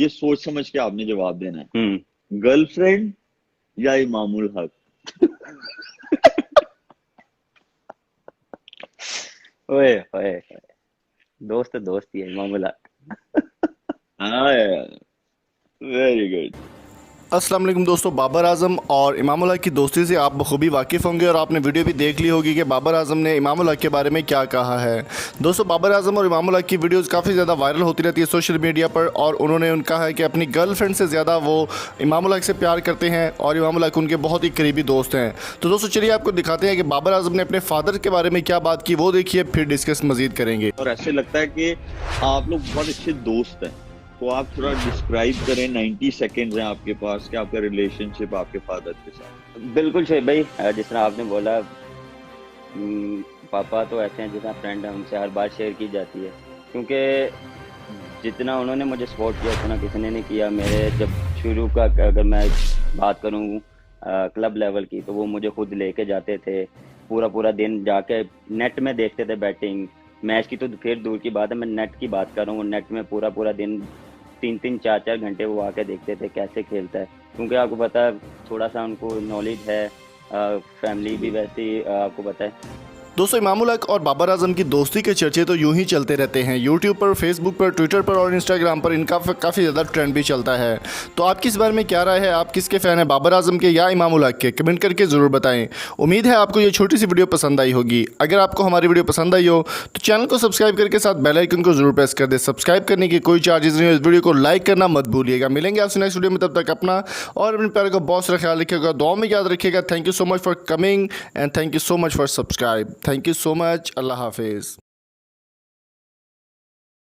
ये सोच समझ के आपने जवाब देना है। हम्म। गर्लफ्रेंड या इमामुल हक? ओए ओए, दोस्त दोस्त ही है मामूला। हाँ यार, वेरी गुड। अस्सलाम वालेकुम दोस्तों, बाबर आजम और इमामुल हक की दोस्ती से आप बखूबी वाकिफ़ होंगे और आपने वीडियो भी देख ली होगी कि बाबर आजम ने इमामुल हक के बारे में क्या कहा है। दोस्तों, बाबर आजम और इमामुल हक की वीडियोस काफ़ी ज़्यादा वायरल होती रहती है सोशल मीडिया पर, और उन्होंने कहा है कि अपनी गर्लफ्रेंड से ज़्यादा वो इमामुल हक से प्यार करते हैं और इमामुल हक उनके बहुत ही करीबी दोस्त हैं। तो दोस्तों चलिए आपको दिखाते हैं कि बाबर आजम ने अपने फादर के बारे में क्या बात की, वो देखिए, फिर डिस्कस मज़ीद करेंगे। और ऐसे लगता है कि आप लोग बहुत अच्छे दोस्त हैं, तो आप थोड़ा डिस्क्राइब करें। 90 सेकेंड्स हैं आपके पास कि आपका रिलेशनशिप आपके फादर के साथ। बिल्कुल शोएब भाई, जिस तरह आपने बोला, पापा तो ऐसे हैं जितना फ्रेंड है उनसे हर बात शेयर की जाती है, क्योंकि जितना उन्होंने मुझे सपोर्ट किया उतना किसी ने नहीं किया। मेरे जब शुरू का अगर मैं बात करूं क्लब लेवल की, तो वो मुझे खुद लेके जाते थे, पूरा पूरा दिन जाके नेट में देखते थे बैटिंग मैच की, तो फिर दूर की बात है, मैं नेट की बात कर रहा हूँ। नेट में पूरा पूरा दिन 3-3 4-4 घंटे वो आके देखते थे कैसे खेलता है, क्योंकि आपको पता है थोड़ा सा उनको नॉलेज है, फैमिली भी वैसी आपको पता है। दोस्तों, इमामुल हक और बाबर आजम की दोस्ती के चर्चे तो यूं ही चलते रहते हैं। यूट्यूब पर, फेसबुक पर, ट्विटर पर और इंस्टाग्राम पर इनका काफ़ी ज़्यादा ट्रेंड भी चलता है। तो आपकी इस बारे में क्या राय है? आप किसके फ़ैन हैं, बाबर आजम के या इमामुल हक के? कमेंट करके ज़रूर बताएं। उम्मीद है आपको ये छोटी सी वीडियो पसंद आई होगी। अगर आपको हमारी वीडियो पसंद आई हो तो चैनल को सब्सक्राइब करके साथ बेल आइकन को ज़रूर प्रेस कर दें। सब्सक्राइब करने की कोई चार्जेस नहीं है। इस वीडियो को लाइक करना मत भूलिएगा। मिलेंगे आपसे नेक्स्ट वीडियो में, तब तक अपना और अपने प्यारे को बहुत सारा ख्याल रखिएगा, दुआ में याद रखिएगा। Thank you so much for coming and thank you so much for subscribe. Thank you so much. अल्लाह हाफिज़।